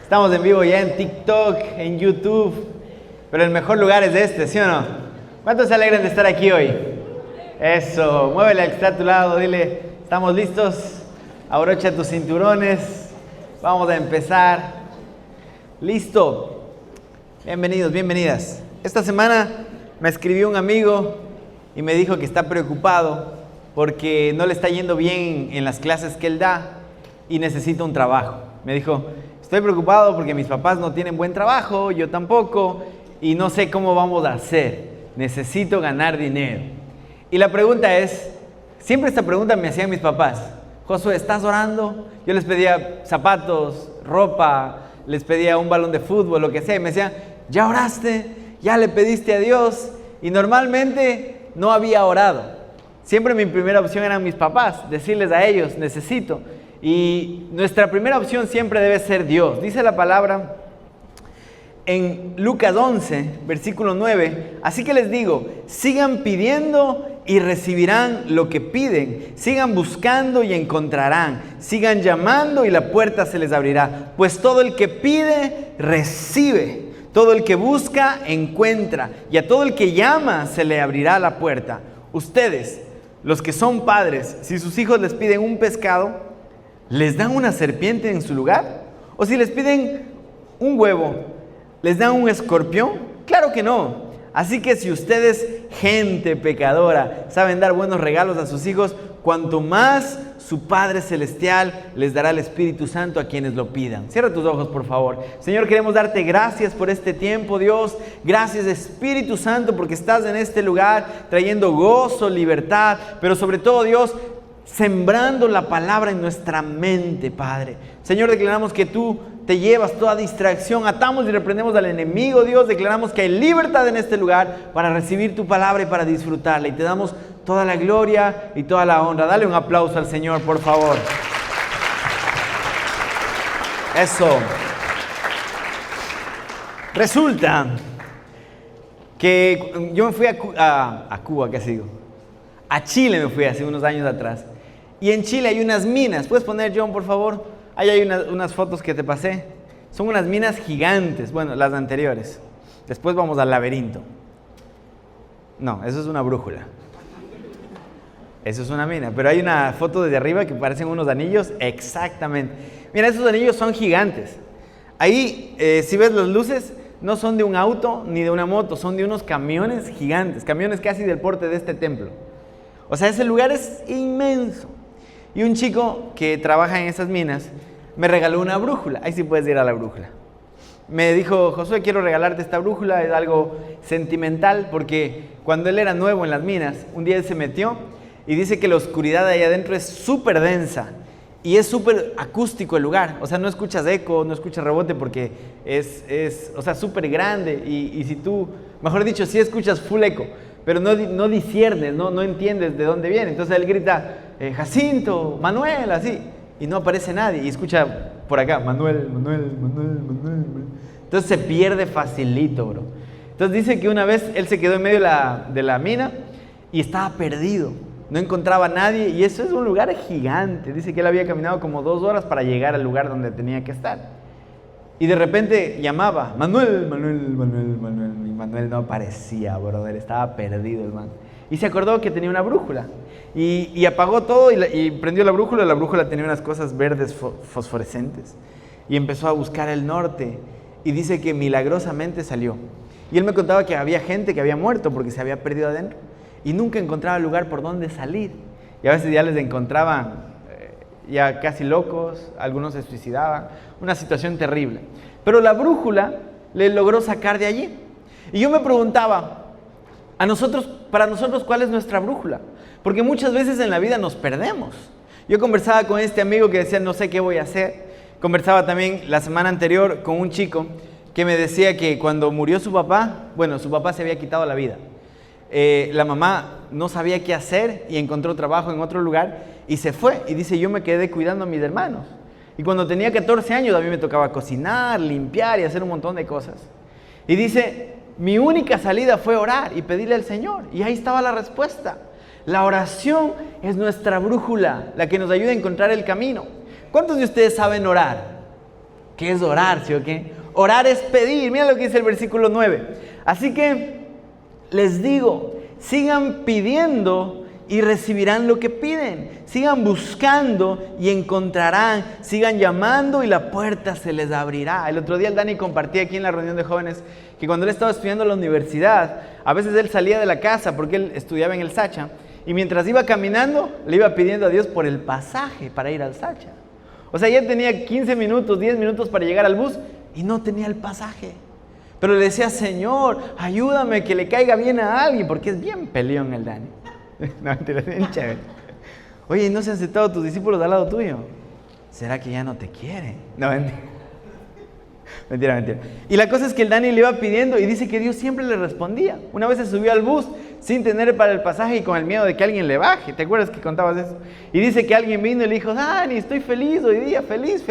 Estamos en vivo ya en TikTok, en YouTube, pero el mejor lugar es este, ¿sí o no? ¿Cuántos se alegran de estar aquí hoy? Eso, muévele al que está a tu lado, dile, ¿estamos listos? Abrocha tus cinturones, vamos a empezar. Listo. Bienvenidos, bienvenidas. Esta semana me escribió un amigo y me dijo que está preocupado porque no le está yendo bien en las clases que él da y necesita un trabajo. Me dijo, estoy preocupado porque mis papás no tienen buen trabajo, yo tampoco, y no sé cómo vamos a hacer. Necesito ganar dinero. Y la pregunta es, siempre esta pregunta me hacían mis papás. Josué, ¿estás orando? Yo les pedía zapatos, ropa, les pedía un balón de fútbol, lo que sea, y me decían, ¿ya oraste? ¿Ya le pediste a Dios? Y normalmente no había orado. Siempre mi primera opción eran mis papás, decirles a ellos, necesito. Y nuestra primera opción siempre debe ser Dios. Dice la palabra en Lucas 11, versículo 9. Así que les digo, sigan pidiendo y recibirán lo que piden. Sigan buscando y encontrarán. Sigan llamando y la puerta se les abrirá. Pues todo el que pide, recibe. Todo el que busca, encuentra. Y a todo el que llama, se le abrirá la puerta. Ustedes, los que son padres, si sus hijos les piden un pescado, ¿les dan una serpiente en su lugar? ¿O si les piden un huevo, les dan un escorpión? Claro que no. Así que si ustedes, gente pecadora, saben dar buenos regalos a sus hijos, cuanto más su Padre Celestial les dará el Espíritu Santo a quienes lo pidan. Cierra tus ojos, por favor. Señor, queremos darte gracias por este tiempo, Dios. Gracias, Espíritu Santo, porque estás en este lugar trayendo gozo, libertad, pero sobre todo, Dios, sembrando la palabra en nuestra mente, Padre. Señor, declaramos que tú te llevas toda distracción, atamos y reprendemos al enemigo, Dios. Declaramos que hay libertad en este lugar para recibir tu palabra y para disfrutarla. Y te damos toda la gloria y toda la honra. Dale un aplauso al Señor, por favor. Eso. Resulta que yo me fui a Cuba, ¿qué sigo? A Chile me fui hace unos años atrás. Y en Chile hay unas minas. ¿Puedes poner, John, por favor? Ahí hay unas fotos que te pasé. Son unas minas gigantes. Bueno, las anteriores. Después vamos al laberinto. No, eso es una brújula. Eso es una mina. Pero hay una foto desde arriba que parecen unos anillos. Exactamente. Mira, esos anillos son gigantes. Ahí, si ves las luces, no son de un auto ni de una moto. Son de unos camiones gigantes. Camiones casi del porte de este templo. O sea, ese lugar es inmenso. Y un chico que trabaja en esas minas me regaló una brújula. Ahí sí puedes ir a la brújula. Me dijo, Josué, quiero regalarte esta brújula. Es algo sentimental porque cuando él era nuevo en las minas, un día él se metió y dice que la oscuridad de ahí adentro es súper densa. Y es súper acústico el lugar. O sea, no escuchas eco, no escuchas rebote porque es súper grande. Y si tú, mejor dicho, sí escuchas full eco, pero no disciernes, no entiendes de dónde viene. Entonces él grita, Jacinto, Manuel, así, y no aparece nadie, y escucha por acá, Manuel. Entonces se pierde facilito, bro. Entonces dice que una vez él se quedó en medio de la mina y estaba perdido, no encontraba a nadie, y eso es un lugar gigante. Dice que él había caminado como 2 horas para llegar al lugar donde tenía que estar. Y de repente llamaba, Manuel, y Manuel no aparecía, brother, estaba perdido el man. Y se acordó que tenía una brújula, y apagó todo y prendió la brújula tenía unas cosas verdes fosforescentes, y empezó a buscar el norte, y dice que milagrosamente salió. Y él me contaba que había gente que había muerto porque se había perdido adentro, y nunca encontraba lugar por donde salir, y a veces ya les encontraban ya casi locos, algunos se suicidaban, una situación terrible. Pero la brújula le logró sacar de allí. Y yo me preguntaba, para nosotros, ¿cuál es nuestra brújula? Porque muchas veces en la vida nos perdemos. Yo conversaba con este amigo que decía, no sé qué voy a hacer. Conversaba también la semana anterior con un chico que me decía que cuando murió su papá, su papá se había quitado la vida. La mamá no sabía qué hacer y encontró trabajo en otro lugar y se fue. Y dice, yo me quedé cuidando a mis hermanos. Y cuando tenía 14 años a mí me tocaba cocinar, limpiar y hacer un montón de cosas. Y dice, mi única salida fue orar y pedirle al Señor. Y ahí estaba la respuesta. La oración es nuestra brújula, la que nos ayuda a encontrar el camino. ¿Cuántos de ustedes saben orar? ¿Qué es orar, sí o qué? Orar es pedir. Mira lo que dice el versículo 9. Así que les digo, sigan pidiendo y recibirán lo que piden. Sigan buscando y encontrarán. Sigan llamando y la puerta se les abrirá. El otro día el Dani compartía aquí en la reunión de jóvenes que cuando él estaba estudiando en la universidad, a veces él salía de la casa porque él estudiaba en el Sacha, y mientras iba caminando, le iba pidiendo a Dios por el pasaje para ir al Sacha. O sea, ya tenía 15 minutos, 10 minutos para llegar al bus y no tenía el pasaje. Pero le decía, Señor, ayúdame que le caiga bien a alguien, porque es bien peleón el Dani. No, mentira, es bien chévere. Oye, ¿y no se han sentado tus discípulos al lado tuyo? ¿Será que ya no te quieren? No, mentira. Mentira. Y la cosa es que el Dani le iba pidiendo y dice que Dios siempre le respondía. Una vez se subió al bus sin tener para el pasaje y con el miedo de que alguien le baje. ¿Te acuerdas que contabas eso? Y dice que alguien vino y le dijo, Dani, estoy feliz hoy día, feliz.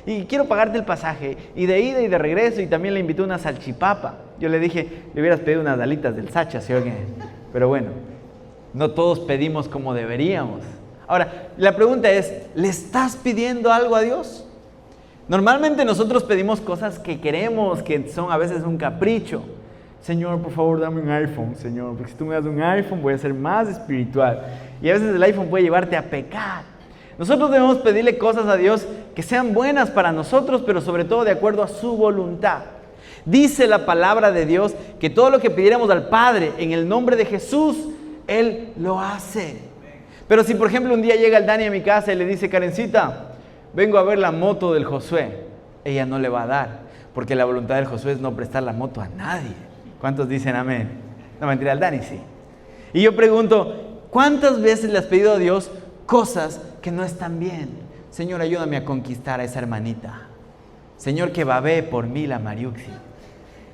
Y quiero pagarte el pasaje. Y de ida y de regreso, y también le invitó una salchipapa. Yo le dije, le hubieras pedido unas alitas del Sacha, ¿sí o qué? Pero bueno, no todos pedimos como deberíamos. Ahora, la pregunta es, ¿le estás pidiendo algo a Dios? Normalmente nosotros pedimos cosas que queremos, que son a veces un capricho. Señor, por favor, dame un iPhone, Señor, porque si tú me das un iPhone voy a ser más espiritual. Y a veces el iPhone puede llevarte a pecar. Nosotros debemos pedirle cosas a Dios que sean buenas para nosotros, pero sobre todo de acuerdo a su voluntad. Dice la palabra de Dios que todo lo que pidiéramos al Padre en el nombre de Jesús, Él lo hace. Pero si por ejemplo un día llega el Dani a mi casa y le dice, Karencita, vengo a ver la moto del Josué, ella no le va a dar, porque la voluntad del Josué es no prestar la moto a nadie. ¿Cuántos dicen amén? No, mentira, al Dani sí. Y yo pregunto, ¿cuántas veces le has pedido a Dios cosas que no están bien? Señor, ayúdame a conquistar a esa hermanita. Señor, que babee por mí la Mariuxi.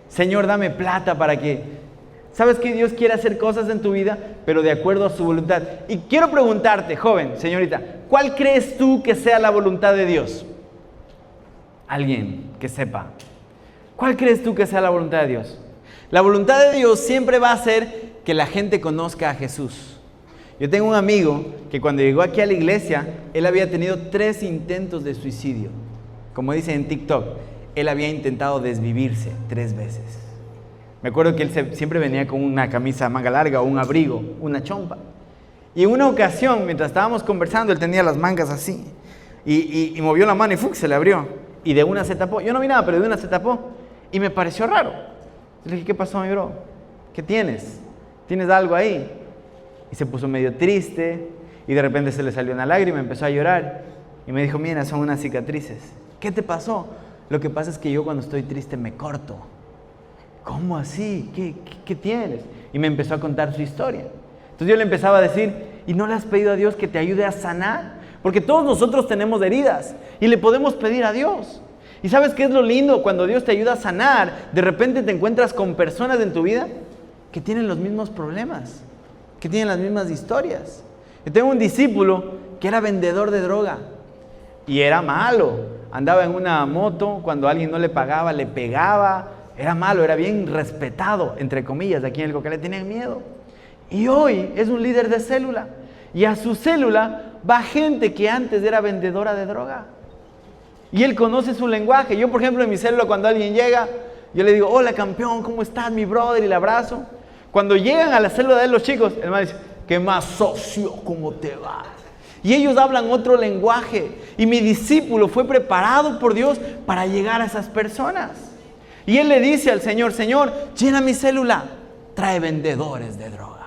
Señor, dame plata para que... ¿Sabes que Dios quiere hacer cosas en tu vida, pero de acuerdo a su voluntad? Y quiero preguntarte, joven, señorita, ¿cuál crees tú que sea la voluntad de Dios? Alguien que sepa. ¿Cuál crees tú que sea la voluntad de Dios? La voluntad de Dios siempre va a ser que la gente conozca a Jesús. Yo tengo un amigo que cuando llegó aquí a la iglesia, él había tenido 3 intentos de suicidio. Como dice en TikTok, él había intentado desvivirse 3 veces. Me acuerdo que él siempre venía con una camisa manga larga o un abrigo, una chompa. Y en una ocasión, mientras estábamos conversando, él tenía las mangas así. Y movió la mano y ¡fuc! Se le abrió. Y de una se tapó. Yo no vi nada, pero de una se tapó. Y me pareció raro. Le dije, ¿qué pasó, mi bro? ¿Qué tienes? ¿Tienes algo ahí? Y se puso medio triste. Y de repente se le salió una lágrima, empezó a llorar. Y me dijo, mira, son unas cicatrices. ¿Qué te pasó? Lo que pasa es que yo cuando estoy triste me corto. ¿Cómo así? ¿Qué tienes? Y me empezó a contar su historia. Entonces yo le empezaba a decir, ¿y no le has pedido a Dios que te ayude a sanar? Porque todos nosotros tenemos heridas y le podemos pedir a Dios. ¿Y sabes qué es lo lindo? Cuando Dios te ayuda a sanar, de repente te encuentras con personas en tu vida que tienen los mismos problemas, que tienen las mismas historias. Yo tengo un discípulo que era vendedor de droga y era malo. Andaba en una moto, cuando alguien no le pagaba, le pegaba. Era malo, era bien respetado, entre comillas, aquí en el Coca le tenían miedo. Y hoy es un líder de célula. Y a su célula va gente que antes era vendedora de droga. Y él conoce su lenguaje. Yo, por ejemplo, en mi célula, cuando alguien llega, yo le digo, hola campeón, ¿cómo estás, mi brother? Y le abrazo. Cuando llegan a la célula de los chicos, el man dice, ¿qué más, socio? ¿Cómo te va? Y ellos hablan otro lenguaje. Y mi discípulo fue preparado por Dios para llegar a esas personas. Y él le dice al Señor, Señor, llena mi célula. Trae vendedores de droga,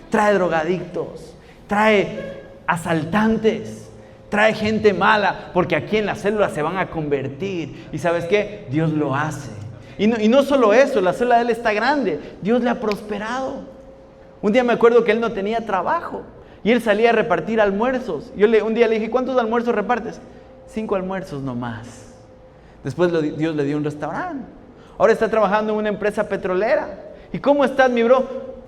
trae drogadictos, trae asaltantes, trae gente mala, porque aquí en la célula se van a convertir. ¿Y sabes qué? Dios lo hace. Y no solo eso, la célula de él está grande. Dios le ha prosperado. Un día me acuerdo que él no tenía trabajo y él salía a repartir almuerzos. Un día le dije, ¿cuántos almuerzos repartes? 5 almuerzos nomás. Después Dios le dio un restaurante. Ahora está trabajando en una empresa petrolera. ¿Y cómo estás, mi bro?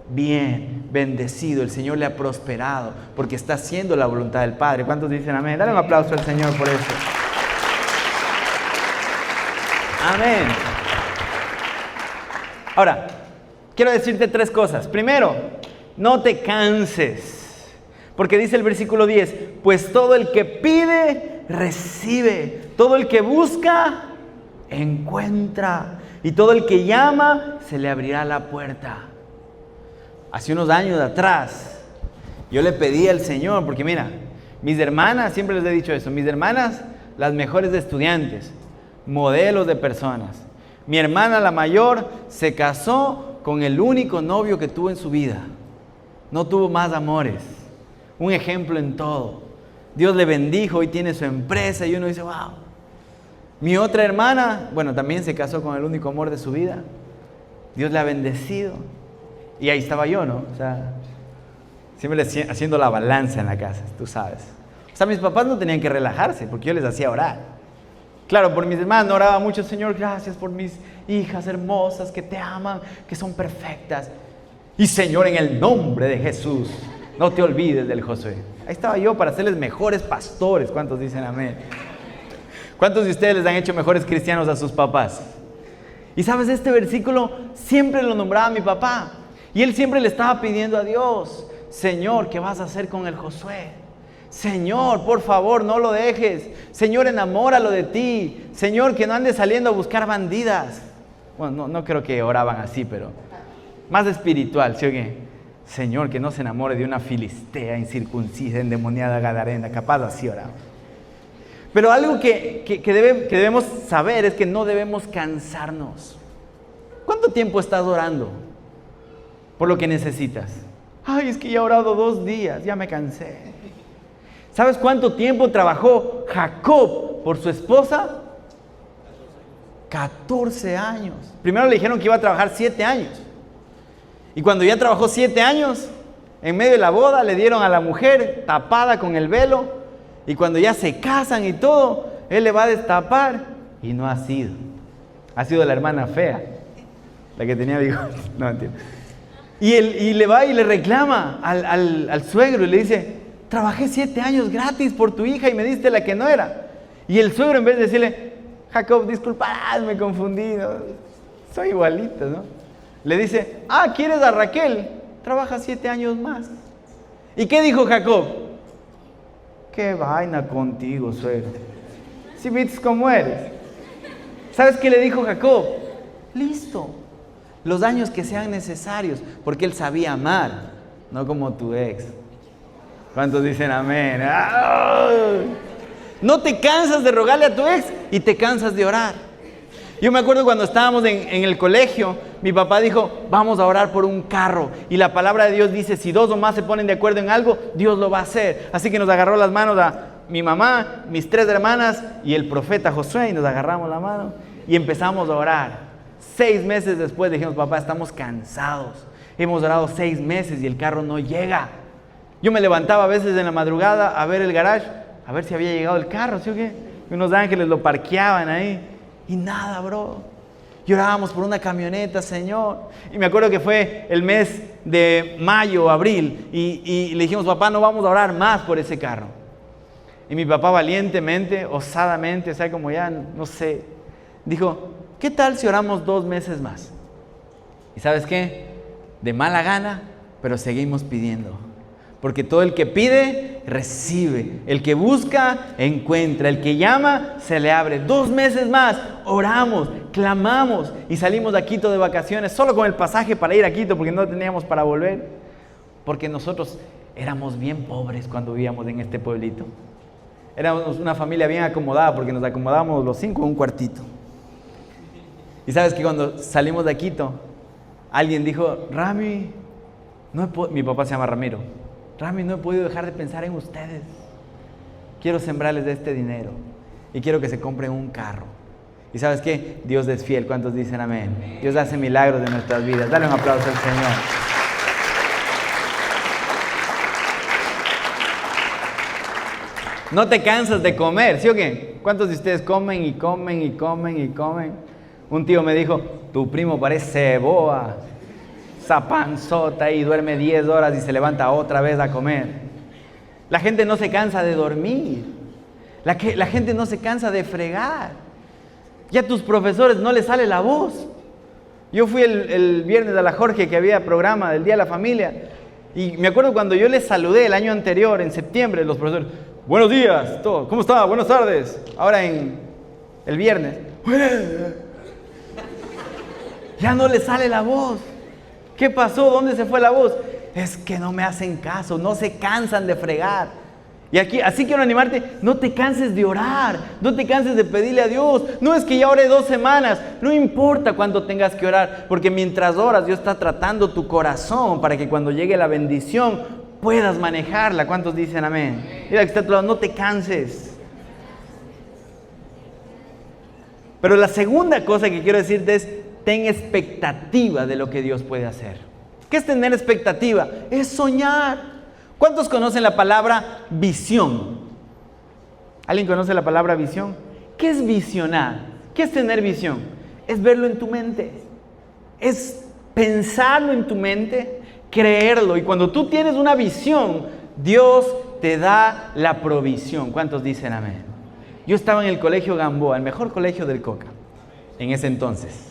Bien, bendecido. El Señor le ha prosperado porque está haciendo la voluntad del Padre. ¿Cuántos dicen amén? Dale un aplauso al Señor por eso. Amén. Ahora, quiero decirte 3 cosas. Primero, no te canses. Porque dice el versículo 10, pues todo el que pide, recibe. Todo el que busca, encuentra. Y todo el que llama, se le abrirá la puerta. Hace unos años atrás, yo le pedí al Señor, porque mira, mis hermanas, siempre les he dicho eso, mis hermanas, las mejores de estudiantes, modelos de personas. Mi hermana, la mayor, se casó con el único novio que tuvo en su vida. No tuvo más amores. Un ejemplo en todo. Dios le bendijo, hoy tiene su empresa y uno dice, wow. Mi otra hermana, bueno, también se casó con el único amor de su vida. Dios le ha bendecido. Y ahí estaba yo, ¿no? O sea, siempre haciendo la balanza en la casa, tú sabes. O sea, mis papás no tenían que relajarse porque yo les hacía orar. Claro, por mis hermanas no oraba mucho, Señor, gracias por mis hijas hermosas que te aman, que son perfectas. Y Señor, en el nombre de Jesús, no te olvides del Josué. Ahí estaba yo para hacerles mejores pastores. ¿Cuántos dicen amén? ¿Cuántos de ustedes les han hecho mejores cristianos a sus papás? Y sabes, este versículo siempre lo nombraba mi papá. Y él siempre le estaba pidiendo a Dios, Señor, ¿qué vas a hacer con el Josué? Señor, por favor, no lo dejes. Señor, enamóralo de ti. Señor, que no ande saliendo a buscar bandidas. Bueno, no creo que oraban así, pero más espiritual, ¿sí o qué? Señor, que no se enamore de una filistea incircuncisa, endemoniada, gadarena. Capaz así oraba. Pero algo que debemos saber es que no debemos cansarnos. ¿Cuánto tiempo estás orando por lo que necesitas? Ay, es que ya he orado 2 días, ya me cansé. ¿Sabes cuánto tiempo trabajó Jacob por su esposa? 14 años. Primero le dijeron que iba a trabajar 7 años. Y cuando ya trabajó 7 años, en medio de la boda le dieron a la mujer tapada con el velo. Y cuando ya se casan y todo, él le va a destapar. Y no ha sido. Ha sido la hermana fea, la que tenía bigote. No entiendo. Y le va y le reclama al suegro y le dice, trabajé 7 años gratis por tu hija y me diste la que no era. Y el suegro, en vez de decirle, Jacob, disculparás, me confundí, ¿no? Soy igualito, ¿no? Le dice, ¿quieres a Raquel? Trabaja 7 años más. ¿Y qué dijo Jacob? Qué vaina contigo, suegro. Si viste cómo eres. ¿Sabes qué le dijo Jacob? Listo. Los años que sean necesarios, porque él sabía amar, no como tu ex. ¿Cuántos dicen amén? ¡Ay! No te cansas de rogarle a tu ex y te cansas de orar. Yo me acuerdo cuando estábamos en el colegio, mi papá dijo, vamos a orar por un carro. Y la palabra de Dios dice, si 2 o más se ponen de acuerdo en algo, Dios lo va a hacer. Así que nos agarró las manos a mi mamá, mis 3 hermanas y el profeta Josué, y nos agarramos la mano y empezamos a orar. 6 meses después dijimos, papá, estamos cansados. Hemos orado 6 meses y el carro no llega. Yo me levantaba a veces en la madrugada a ver el garage, a ver si había llegado el carro, ¿sí o qué? Y unos ángeles lo parqueaban ahí. Y nada, bro. Y orábamos por una camioneta, Señor. Y me acuerdo que fue el mes de mayo, abril. Y le dijimos, papá, no vamos a orar más por ese carro. Y mi papá valientemente, osadamente, o sea, como ya, no sé, dijo, ¿qué tal si oramos 2 meses más? ¿Y sabes qué? De mala gana, pero seguimos pidiendo. Porque todo el que pide, recibe. El que busca, encuentra. El que llama, se le abre. 2 meses más, oramos, clamamos y salimos a Quito de vacaciones solo con el pasaje para ir a Quito porque no teníamos para volver. Porque nosotros éramos bien pobres cuando vivíamos en este pueblito. Éramos una familia bien acomodada porque nos acomodábamos los 5 en un cuartito. Y sabes que cuando salimos de Quito, alguien dijo, Rami, mi papá se llama Ramiro. Rami, no he podido dejar de pensar en ustedes. Quiero sembrarles de este dinero y quiero que se compren un carro. ¿Y sabes qué? Dios es fiel. ¿Cuántos dicen amén? Dios hace milagros en nuestras vidas. Dale un aplauso al Señor. No te cansas de comer, ¿sí o qué? ¿Cuántos de ustedes comen y comen y comen y comen? Un tío me dijo, tu primo parece boa. Esa panzota y duerme 10 horas y se levanta otra vez a comer. La gente no se cansa de dormir. La gente no se cansa de fregar. Ya a tus profesores no les sale la voz. Yo fui el viernes a la Jorge que había programa del Día de la Familia Y me acuerdo cuando yo les saludé el año anterior, en septiembre, los profesores, buenos días, todo, ¿cómo está? Buenas tardes. Ahora en el viernes, ya no les sale la voz. ¿Qué pasó? ¿Dónde se fue la voz? Es que no me hacen caso, no se cansan de fregar. Y aquí, así quiero animarte, no te canses de orar, no te canses de pedirle a Dios. No es que ya oré 2 semanas, no importa cuánto tengas que orar, porque mientras oras Dios está tratando tu corazón para que cuando llegue la bendición puedas manejarla. ¿Cuántos dicen amén? Mira que está a tu lado, no te canses. Pero la segunda cosa que quiero decirte es, ten expectativa de lo que Dios puede hacer. ¿Qué es tener expectativa? Es soñar. ¿Cuántos conocen la palabra visión? ¿Alguien conoce la palabra visión? ¿Qué es visionar? ¿Qué es tener visión? Es verlo en tu mente. Es pensarlo en tu mente, creerlo. Y cuando tú tienes una visión, Dios te da la provisión. ¿Cuántos dicen amén? Yo estaba en el colegio Gamboa, el mejor colegio del Coca, en ese entonces.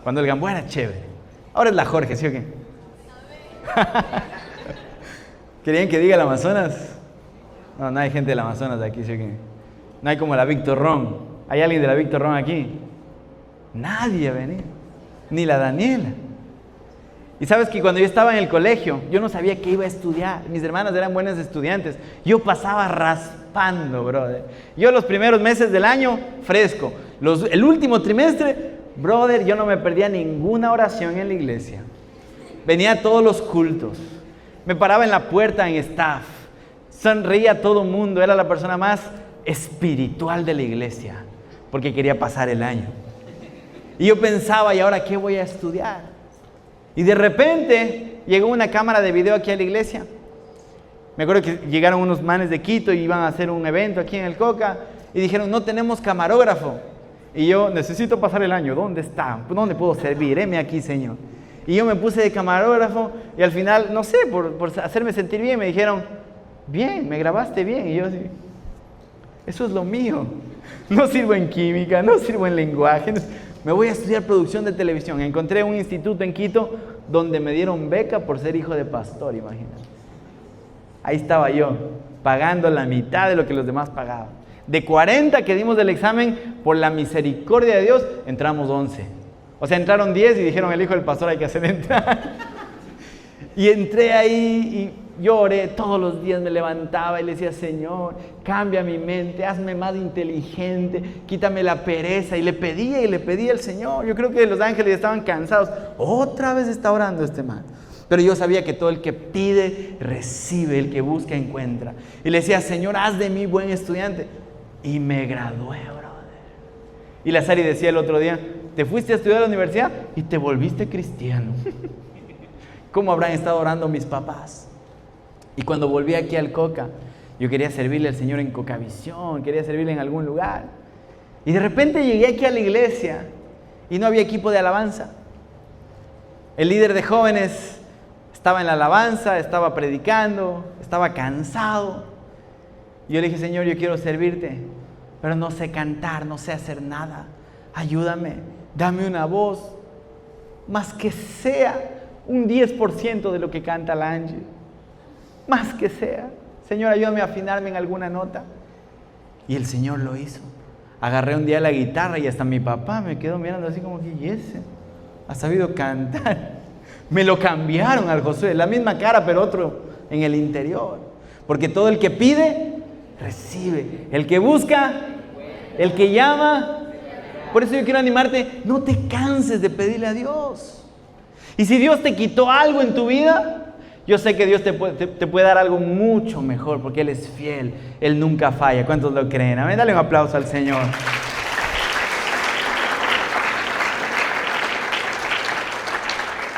Cuando el Gamboa era chévere. Ahora es la Jorge, ¿sí o qué? ¿Querían que diga el Amazonas? No, no hay gente del Amazonas de aquí, ¿sí o qué? No hay como la Víctor Ron. ¿Hay alguien de la Víctor Ron aquí? Nadie ha venido. Ni la Daniela. Y sabes que cuando yo estaba en el colegio, yo no sabía qué iba a estudiar. Mis hermanas eran buenas estudiantes. Yo pasaba raspando, brother. Yo los primeros meses del año, fresco. El último trimestre, brother, yo no me perdía ninguna oración en la iglesia. Venía a todos los cultos. Me paraba en la puerta en staff. Sonreía a todo mundo. Era la persona más espiritual de la iglesia. Porque quería pasar el año. Y yo pensaba, ¿y ahora qué voy a estudiar? Y de repente llegó una cámara de video aquí a la iglesia. Me acuerdo que llegaron unos manes de Quito y iban a hacer un evento aquí en el Coca. Y dijeron, no tenemos camarógrafo. Y yo, necesito pasar el año. ¿Dónde está? ¿Dónde puedo servir? Heme aquí, Señor. Y yo me puse de camarógrafo y al final, no sé, por hacerme sentir bien, me dijeron, bien, me grabaste bien. Y yo así, eso es lo mío. No sirvo en química, no sirvo en lenguaje. Me voy a estudiar producción de televisión. Encontré un instituto en Quito donde me dieron beca por ser hijo de pastor, imagínate. Ahí estaba yo, pagando la mitad de lo que los demás pagaban. De 40 que dimos del examen, por la misericordia de Dios, entramos 11. O sea, entraron 10 y dijeron, el hijo del pastor hay que hacer entrar. Y entré ahí y lloré, todos los días me levantaba y le decía, Señor, cambia mi mente, hazme más inteligente, quítame la pereza. Y le pedía al Señor. Yo creo que los ángeles estaban cansados. Otra vez está orando este man. Pero yo sabía que todo el que pide, recibe, el que busca, encuentra. Y le decía, Señor, haz de mí buen estudiante. Y me gradué, brother. Y la Sari decía el otro día, te fuiste a estudiar a la universidad y te volviste cristiano. ¿Cómo habrán estado orando mis papás? Y cuando volví aquí al Coca, yo quería servirle al Señor en Cocavisión, quería servirle en algún lugar. Y de repente llegué aquí a la iglesia y no había equipo de alabanza. El líder de jóvenes estaba en la alabanza, estaba predicando, estaba cansado. Y yo le dije, Señor, yo quiero servirte, pero no sé cantar, no sé hacer nada. Ayúdame, dame una voz, más que sea un 10% de lo que canta la Angie. Más que sea. Señor, ayúdame a afinarme en alguna nota. Y el Señor lo hizo. Agarré un día la guitarra y hasta mi papá me quedó mirando así como que, ¿y ese? ¿Ha sabido cantar? Me lo cambiaron al Josué, la misma cara pero otro en el interior. Porque todo el que pide, recibe. El que busca, el que llama. Por eso yo quiero animarte, no te canses de pedirle a Dios. Y si Dios te quitó algo en tu vida, yo sé que Dios te puede dar algo mucho mejor, porque Él es fiel, Él nunca falla. ¿Cuántos lo creen? Amén, dale un aplauso al Señor.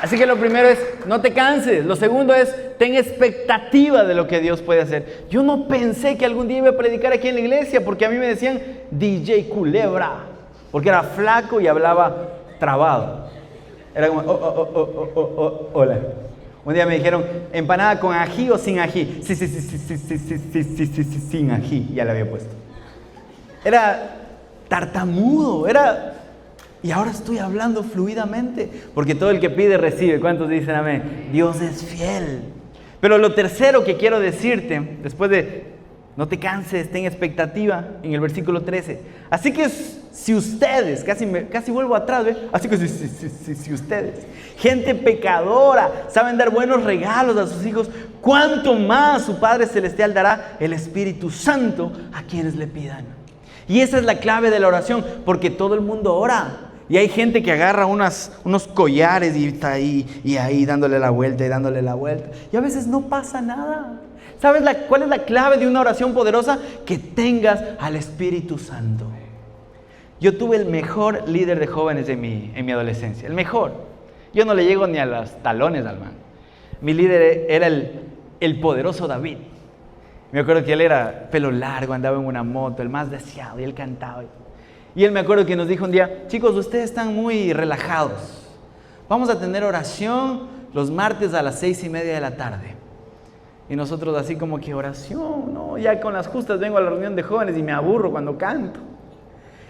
Así que lo primero es, no te canses. Lo segundo es, ten expectativa de lo que Dios puede hacer. Yo no pensé que algún día iba a predicar aquí en la iglesia, porque a mí me decían DJ Culebra, porque era flaco y hablaba trabado. Era como, hola. Un día me dijeron, empanada con ají o sin ají. Sí, sin ají, ya la había puesto. Era tartamudo, y ahora estoy hablando fluidamente, porque todo el que pide recibe. ¿Cuántos dicen amén? Dios es fiel. Pero lo tercero que quiero decirte, después de no te canses, ten expectativa, en el versículo 13. Así que si ustedes, casi vuelvo atrás, ¿ve? Así que si ustedes, gente pecadora, saben dar buenos regalos a sus hijos, ¿cuánto más su Padre Celestial dará el Espíritu Santo a quienes le pidan? Y esa es la clave de la oración, porque todo el mundo ora. Y hay gente que agarra unos collares y está ahí dándole la vuelta y dándole la vuelta. Y a veces no pasa nada. ¿Sabes cuál es la clave de una oración poderosa? Que tengas al Espíritu Santo. Yo tuve el mejor líder de jóvenes en mi adolescencia. El mejor. Yo no le llego ni a los talones al man. Mi líder era el poderoso David. Me acuerdo que él era pelo largo, andaba en una moto, el más deseado, y él cantaba. Y él me acuerdo que nos dijo un día: chicos, ustedes están muy relajados. Vamos a tener oración los martes a las 6:30 de la tarde. Y nosotros así como que oración, no, ya con las justas vengo a la reunión de jóvenes y me aburro cuando canto.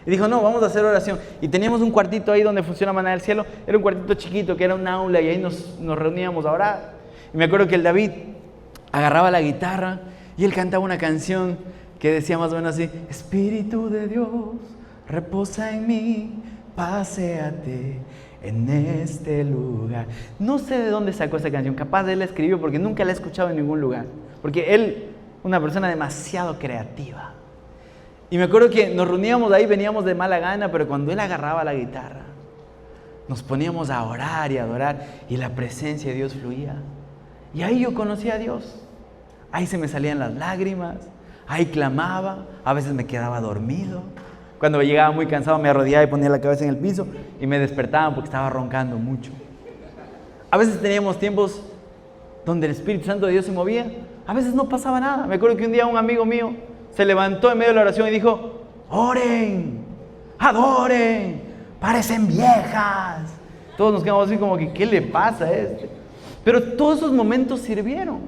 Y dijo: no, vamos a hacer oración. Y teníamos un cuartito ahí donde funciona Maná del Cielo. Era un cuartito chiquito que era un aula y ahí nos reuníamos a orar. Y me acuerdo que el David agarraba la guitarra y él cantaba una canción que decía más o menos así: Espíritu de Dios, reposa en mí, paséate en este lugar. No sé de dónde sacó esa canción, capaz él la escribió porque nunca la he escuchado en ningún lugar. Porque él, una persona demasiado creativa. Y me acuerdo que nos reuníamos ahí, veníamos de mala gana, pero cuando él agarraba la guitarra, nos poníamos a orar y a adorar y la presencia de Dios fluía. Y ahí yo conocí a Dios. Ahí se me salían las lágrimas, ahí clamaba, a veces me quedaba dormido. Cuando llegaba muy cansado me arrodillaba y ponía la cabeza en el piso y me despertaban porque estaba roncando mucho. A veces teníamos tiempos donde el Espíritu Santo de Dios se movía, a veces no pasaba nada. Me acuerdo que un día un amigo mío se levantó en medio de la oración y dijo: oren, adoren, parecen viejas. Todos nos quedamos así como que ¿qué le pasa a este? Pero todos esos momentos sirvieron.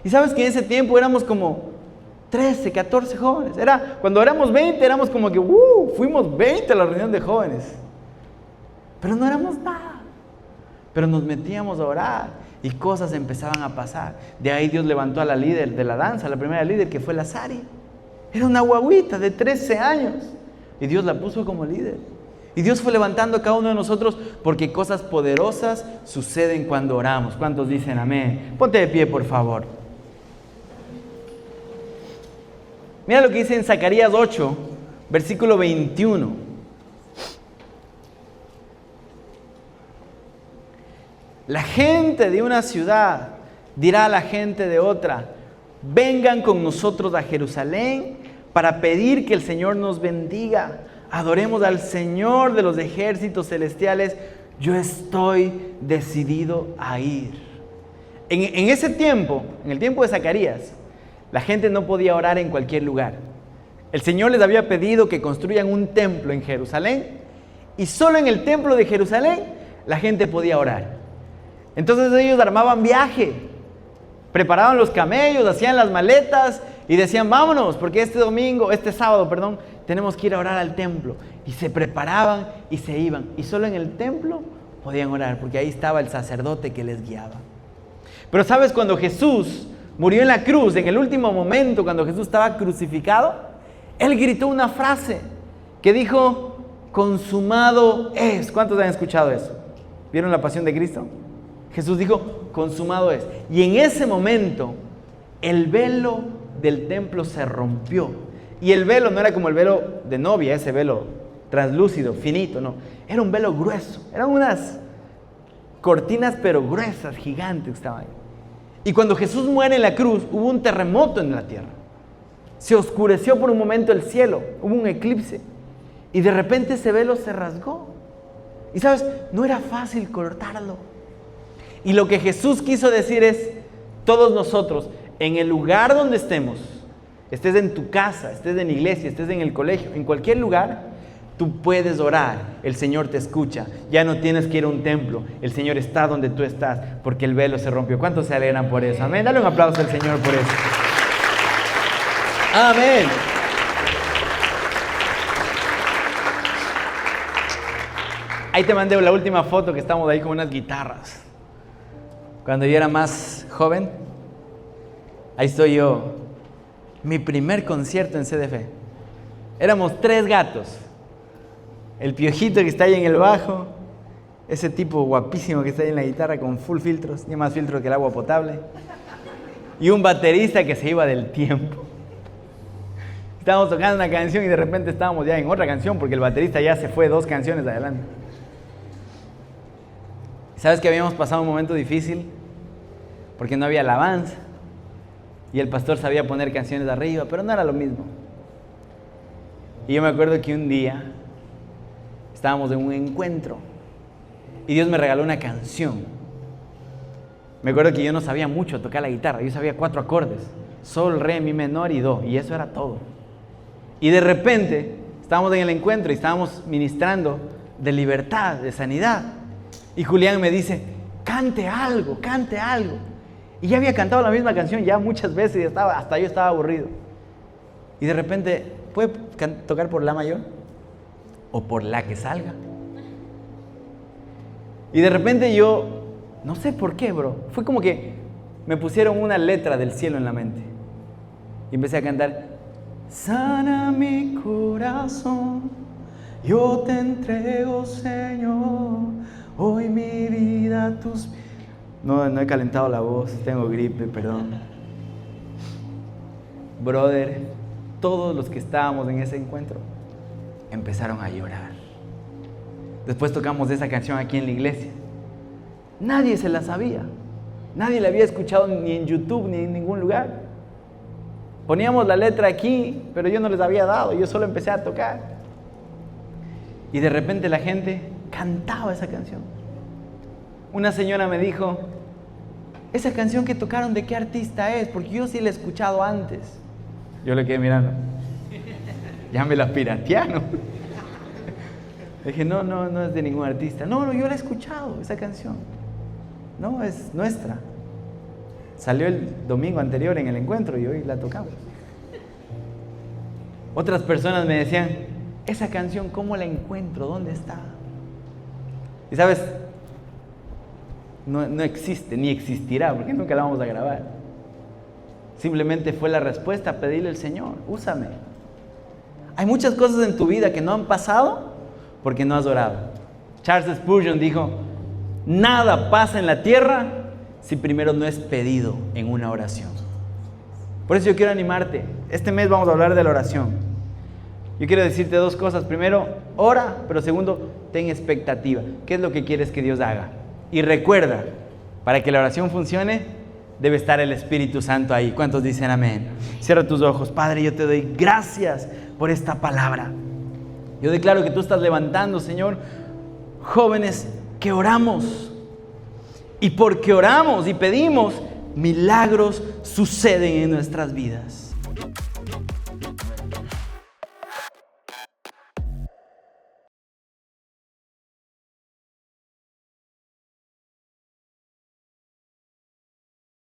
Y sabes que en ese tiempo éramos como 13, 14 jóvenes. Cuando éramos 20, éramos como que fuimos 20 a la reunión de jóvenes. Pero no éramos nada. Pero nos metíamos a orar y cosas empezaban a pasar. De ahí Dios levantó a la líder de la danza, la primera líder, que fue la Sari. Era una guaguita de 13 años. Y Dios la puso como líder. Y Dios fue levantando a cada uno de nosotros porque cosas poderosas suceden cuando oramos. ¿Cuántos dicen amén? Ponte de pie, por favor. Mira lo que dice en Zacarías 8, versículo 21. La gente de una ciudad dirá a la gente de otra: vengan con nosotros a Jerusalén para pedir que el Señor nos bendiga. Adoremos al Señor de los ejércitos celestiales. Yo estoy decidido a ir. En ese tiempo, en el tiempo de Zacarías, la gente no podía orar en cualquier lugar. El Señor les había pedido que construyan un templo en Jerusalén y solo en el templo de Jerusalén la gente podía orar. Entonces ellos armaban viaje, preparaban los camellos, hacían las maletas y decían: vámonos, porque este sábado, tenemos que ir a orar al templo. Y se preparaban y se iban. Y solo en el templo podían orar, porque ahí estaba el sacerdote que les guiaba. Pero ¿sabes? Cuando Jesús murió en la cruz, en el último momento, cuando Jesús estaba crucificado, Él gritó una frase que dijo: consumado es. ¿Cuántos han escuchado eso? ¿Vieron la pasión de Cristo? Jesús dijo: consumado es. Y en ese momento, el velo del templo se rompió. Y el velo no era como el velo de novia, ese velo translúcido, finito, no. Era un velo grueso. Eran unas cortinas, pero gruesas, gigantes que estaban ahí. Y cuando Jesús muere en la cruz, hubo un terremoto en la tierra. Se oscureció por un momento el cielo, hubo un eclipse. Y de repente ese velo se rasgó. Y sabes, no era fácil cortarlo. Y lo que Jesús quiso decir es: todos nosotros, en el lugar donde estemos, estés en tu casa, estés en la iglesia, estés en el colegio, en cualquier lugar, tú puedes orar, el Señor te escucha. Ya no tienes que ir a un templo, el Señor está donde tú estás, porque el velo se rompió. ¿Cuántos se alegran por eso? Amén. Dale un aplauso al Señor por eso. Amén. Ahí te mandé la última foto que estamos ahí con unas guitarras. Cuando yo era más joven, Ahí estoy yo, mi primer concierto en CDF. Éramos 3 gatos. El piojito que está ahí en el bajo, ese tipo guapísimo que está ahí en la guitarra con full filtros, tiene más filtros que el agua potable, y un baterista que se iba del tiempo. Estábamos tocando una canción y de repente estábamos ya en otra canción porque el baterista ya se fue 2 canciones adelante. ¿Sabes que habíamos pasado un momento difícil? Porque no había alabanza y el pastor sabía poner canciones de arriba, pero no era lo mismo. Y yo me acuerdo que un día estábamos en un encuentro y Dios me regaló una canción. Me acuerdo que yo no sabía mucho tocar la guitarra, yo sabía 4 acordes: sol, re, mi menor y do, y eso era todo. Y de repente estábamos en el encuentro y estábamos ministrando de libertad, de sanidad, y Julián me dice: cante algo, cante algo. Y ya había cantado la misma canción ya muchas veces y hasta yo estaba aburrido. Y de repente, ¿puede tocar por la mayor? O por la que salga. Y de repente yo, no sé por qué, bro, fue como que me pusieron una letra del cielo en la mente. Y empecé a cantar: sana mi corazón, yo te entrego, Señor, hoy mi vida a tus... No he calentado la voz, tengo gripe, perdón. Brother, todos los que estábamos en ese encuentro empezaron a llorar. Después tocamos esa canción aquí en la iglesia. Nadie se la sabía. Nadie la había escuchado ni en YouTube ni en ningún lugar. Poníamos la letra aquí, pero yo no les había dado, yo solo empecé a tocar. Y de repente la gente cantaba esa canción. Una señora me dijo: esa canción que tocaron, ¿de qué artista es? Porque yo sí la he escuchado antes. Yo le quedé mirando. Ya me la piratearon. Dije: no es de ningún artista. No, yo la he escuchado, esa canción. No, es nuestra. Salió el domingo anterior en el encuentro y hoy la tocamos. Otras personas me decían: esa canción, ¿cómo la encuentro? ¿Dónde está? Y sabes, no existe ni existirá, porque nunca la vamos a grabar. Simplemente fue la respuesta a pedirle al Señor: úsame. Hay muchas cosas en tu vida que no han pasado porque no has orado. Charles Spurgeon dijo: nada pasa en la tierra si primero no es pedido en una oración. Por eso yo quiero animarte. Este mes vamos a hablar de la oración. Yo quiero decirte 2 cosas. Primero, ora, pero segundo, ten expectativa. ¿Qué es lo que quieres que Dios haga? Y recuerda, para que la oración funcione, debe estar el Espíritu Santo ahí. ¿Cuántos dicen amén? Cierra tus ojos. Padre, yo te doy gracias por esta palabra. Yo declaro que tú estás levantando, Señor, jóvenes que oramos. Y porque oramos y pedimos, milagros suceden en nuestras vidas.